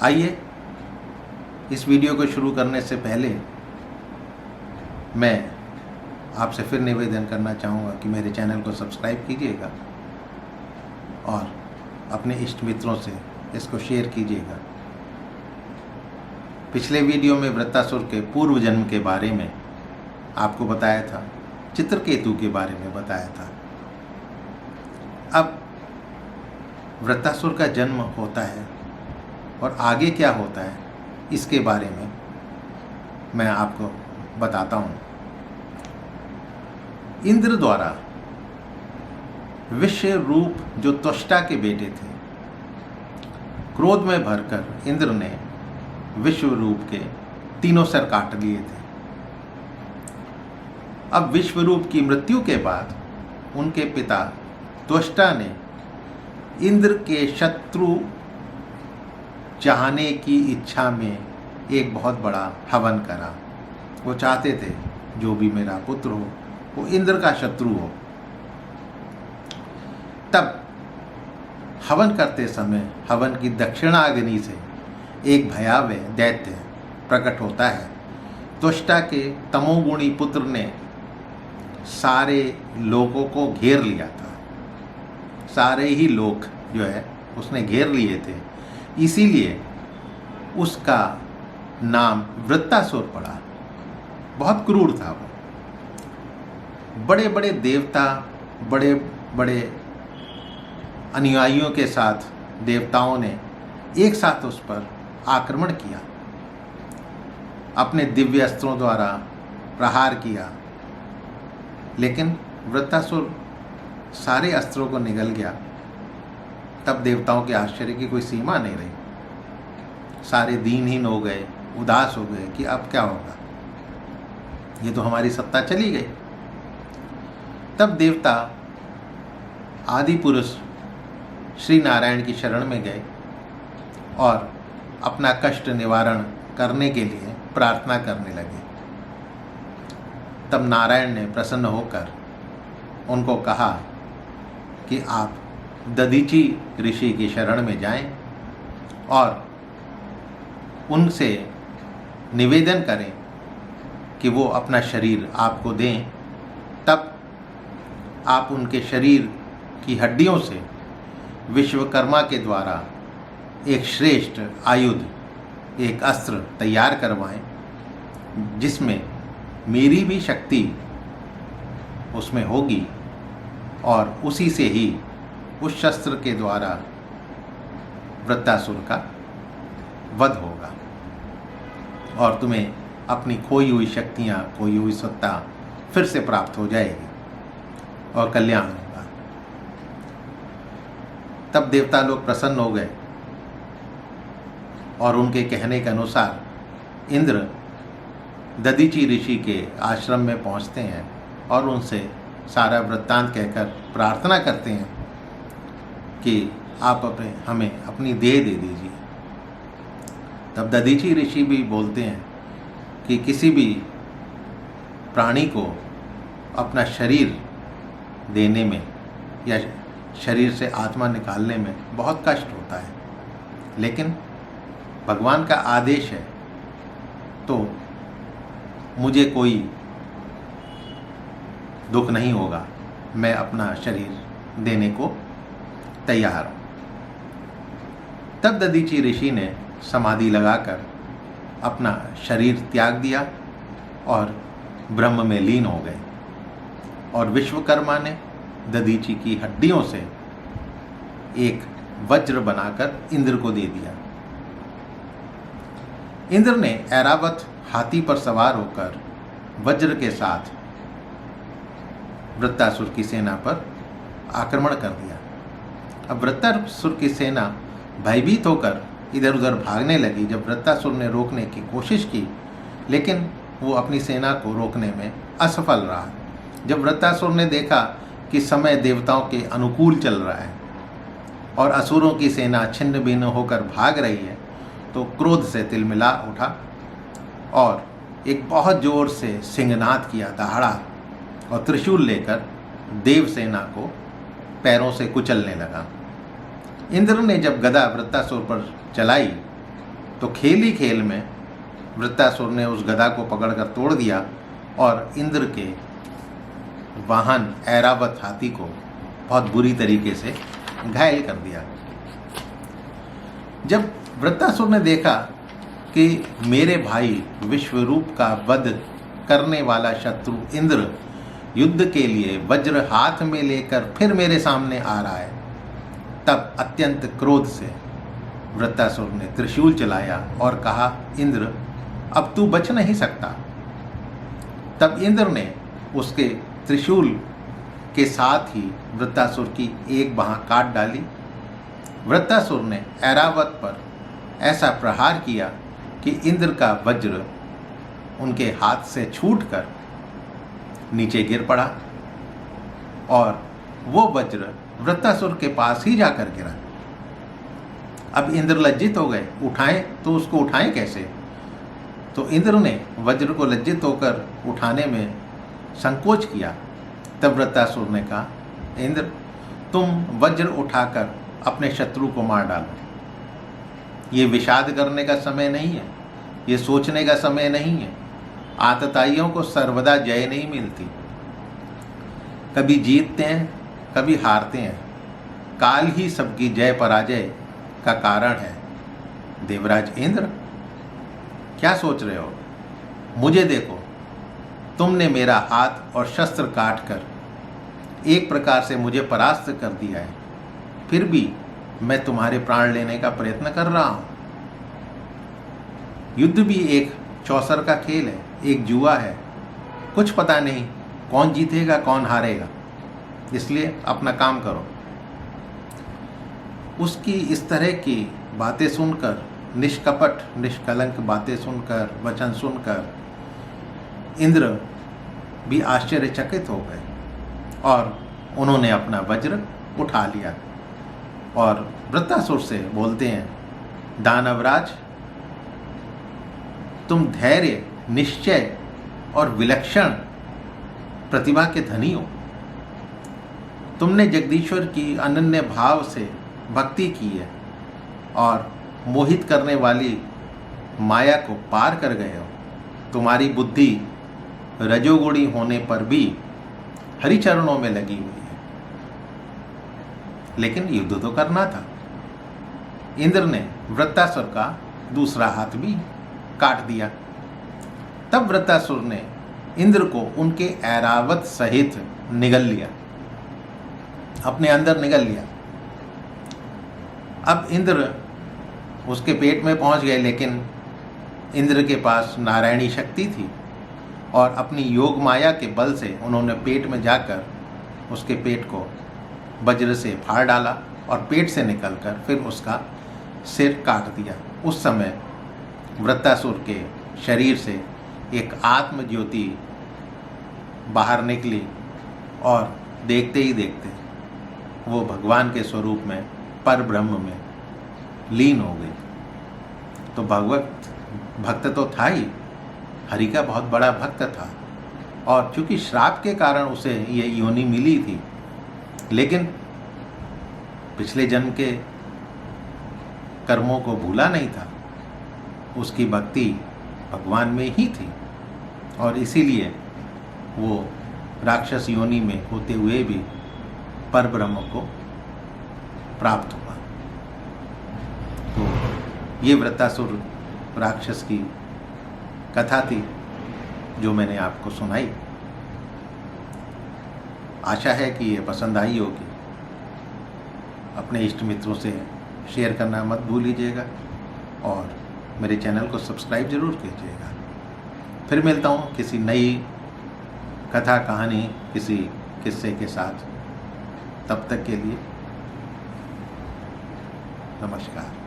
आइए इस वीडियो को शुरू करने से पहले मैं आपसे फिर निवेदन करना चाहूँगा कि मेरे चैनल को सब्सक्राइब कीजिएगा और अपने इष्ट मित्रों से इसको शेयर कीजिएगा। पिछले वीडियो में वृत्तासुर के पूर्व जन्म के बारे में आपको बताया था, चित्रकेतु के बारे में बताया था। अब वृत्तासुर का जन्म होता है और आगे क्या होता है इसके बारे में मैं आपको बताता हूँ। इंद्र द्वारा विश्व रूप जो त्वष्टा के बेटे थे, क्रोध में भरकर इंद्र ने विश्व रूप के तीनों सिर काट लिए थे। अब विश्व रूप की मृत्यु के बाद उनके पिता त्वष्टा ने इंद्र के शत्रु चाहने की इच्छा में एक बहुत बड़ा हवन करा। वो चाहते थे जो भी मेरा पुत्र हो वो इंद्र का शत्रु हो। तब हवन करते समय हवन की दक्षिणाग्नि से एक भयावह दैत्य प्रकट होता है। त्वष्टा के तमोगुणी पुत्र ने सारे लोगों को घेर लिया था, सारे ही लोग जो है उसने घेर लिए थे, इसीलिए उसका नाम वृत्तासुर पड़ा। बहुत क्रूर था वो। बड़े बड़े देवता, बड़े बड़े अनुयायियों के साथ देवताओं ने एक साथ उस पर आक्रमण किया, अपने दिव्य अस्त्रों द्वारा प्रहार किया, लेकिन वृत्तासुर सारे अस्त्रों को निगल गया। तब देवताओं के आश्चर्य की कोई सीमा नहीं रही। सारे दीनहीन हो गए, उदास हो गए कि अब क्या होगा, ये तो हमारी सत्ता चली गई। तब देवता आदि पुरुष श्री नारायण की शरण में गए और अपना कष्ट निवारण करने के लिए प्रार्थना करने लगे। तब नारायण ने प्रसन्न होकर उनको कहा कि आप दधीची ऋषि की शरण में जाएं और उनसे निवेदन करें कि वो अपना शरीर आपको दें। तब आप उनके शरीर की हड्डियों से विश्वकर्मा के द्वारा एक श्रेष्ठ आयुध, एक अस्त्र तैयार करवाएं, जिसमें मेरी भी शक्ति उसमें होगी और उसी से ही उस शस्त्र के द्वारा वृत्तासुर का वध होगा और तुम्हें अपनी खोई हुई शक्तियाँ, खोई हुई सत्ता फिर से प्राप्त हो जाएगी और कल्याण होगा। तब देवता लोग प्रसन्न हो गए और उनके कहने के अनुसार इंद्र दधीची ऋषि के आश्रम में पहुंचते हैं और उनसे सारा वृत्तांत कहकर प्रार्थना करते हैं कि आप हमें अपनी देह दे दीजिए। तब दधीची ऋषि भी बोलते हैं कि किसी भी प्राणी को अपना शरीर देने में या शरीर से आत्मा निकालने में बहुत कष्ट होता है, लेकिन भगवान का आदेश है तो मुझे कोई दुख नहीं होगा, मैं अपना शरीर देने को तैयार हूँ। तब दधीची ऋषि ने समाधि लगाकर अपना शरीर त्याग दिया और ब्रह्म में लीन हो गए और विश्वकर्मा ने दधीची की हड्डियों से एक वज्र बनाकर इंद्र को दे दिया। इंद्र ने ऐरावत हाथी पर सवार होकर वज्र के साथ वृत्तासुर की सेना पर आक्रमण कर दिया। अब वृत्तासुर की सेना भयभीत होकर इधर उधर भागने लगी। जब वृत्तासुर ने रोकने की कोशिश की, लेकिन वो अपनी सेना को रोकने में असफल रहा। जब वृत्तासुर ने देखा कि समय देवताओं के अनुकूल चल रहा है और असुरों की सेना छिन्न भिन्न होकर भाग रही है, तो क्रोध से तिलमिला उठा और एक बहुत जोर से सिंहनाद किया, दहाड़ा और त्रिशूल लेकर देवसेना को पैरों से कुचलने लगा। इंद्र ने जब गदा वृत्तासुर पर चलाई तो खेल ही खेल में वृत्तासुर ने उस गदा को पकड़कर तोड़ दिया और इंद्र के वाहन ऐरावत हाथी को बहुत बुरी तरीके से घायल कर दिया। जब वृत्तासुर ने देखा कि मेरे भाई विश्वरूप का वध करने वाला शत्रु इंद्र युद्ध के लिए वज्र हाथ में लेकर फिर मेरे सामने आ रहा है, तब अत्यंत क्रोध से वृत्तासुर ने त्रिशूल चलाया और कहा, इंद्र अब तू बच नहीं सकता। तब इंद्र ने उसके त्रिशूल के साथ ही वृत्तासुर की एक बाँह काट डाली। वृत्तासुर ने ऐरावत पर ऐसा प्रहार किया कि इंद्र का वज्र उनके हाथ से छूटकर नीचे गिर पड़ा और वो वज्र वृत्तासुर के पास ही जाकर गिरा। अब इंद्र लज्जित हो गए, उठाएं तो उसको उठाएं कैसे? तो इंद्र ने वज्र को लज्जित होकर उठाने में संकोच किया। तब वृत्तासुर ने कहा, इंद्र तुम वज्र उठाकर अपने शत्रु को मार डालो। ये विषाद करने का समय नहीं है, ये सोचने का समय नहीं है। आतताइयों को सर्वदा जय नहीं मिलती, कभी जीतते हैं कभी हारते हैं। काल ही सबकी जय पराजय का कारण है। देवराज इंद्र, क्या सोच रहे हो? मुझे देखो, तुमने मेरा हाथ और शस्त्र काट कर एक प्रकार से मुझे परास्त कर दिया है, फिर भी मैं तुम्हारे प्राण लेने का प्रयत्न कर रहा हूं। युद्ध भी एक चौसर का खेल है, एक जुआ है। कुछ पता नहीं कौन जीतेगा कौन हारेगा, इसलिए अपना काम करो। उसकी इस तरह की बातें सुनकर, निष्कपट निष्कलंक बातें सुनकर, वचन सुनकर इंद्र भी आश्चर्यचकित हो गए और उन्होंने अपना वज्र उठा लिया और वृत्तासुर से बोलते हैं, दानवराज, तुम धैर्य, निश्चय और विलक्षण प्रतिभा के धनी हो। तुमने जगदीश्वर की अनन्य भाव से भक्ति की है और मोहित करने वाली माया को पार कर गए हो। तुम्हारी बुद्धि रजोगुणी होने पर भी हरिचरणों में लगी हुई है, लेकिन युद्ध तो करना था। इंद्र ने वृत्तासुर का दूसरा हाथ भी काट दिया। तब वृत्तासुर ने इंद्र को उनके ऐरावत सहित निगल लिया, अपने अंदर निगल लिया। अब इंद्र उसके पेट में पहुंच गए, लेकिन इंद्र के पास नारायणी शक्ति थी और अपनी योग माया के बल से उन्होंने पेट में जाकर उसके पेट को वज्र से फाड़ डाला और पेट से निकलकर फिर उसका सिर काट दिया। उस समय वृत्तासुर के शरीर से एक आत्म ज्योति बाहर निकली और देखते ही देखते वो भगवान के स्वरूप में, पर ब्रह्म में लीन हो गई। तो भक्त तो था ही, हरि का बहुत बड़ा भक्त था और चूंकि श्राप के कारण उसे ये योनि मिली थी, लेकिन पिछले जन्म के कर्मों को भूला नहीं था। उसकी भक्ति भगवान में ही थी और इसीलिए वो राक्षस योनि में होते हुए भी परब्रह्म को प्राप्त हुआ। तो ये वृत्तासुर राक्षस की कथा थी जो मैंने आपको सुनाई। आशा है कि ये पसंद आई होगी। अपने इष्ट मित्रों से शेयर करना मत भूलिएगा और मेरे चैनल को सब्सक्राइब जरूर कीजिएगा। फिर मिलता हूँ किसी नई कथा कहानी, किसी किस्से के साथ। तब तक के लिए नमस्कार।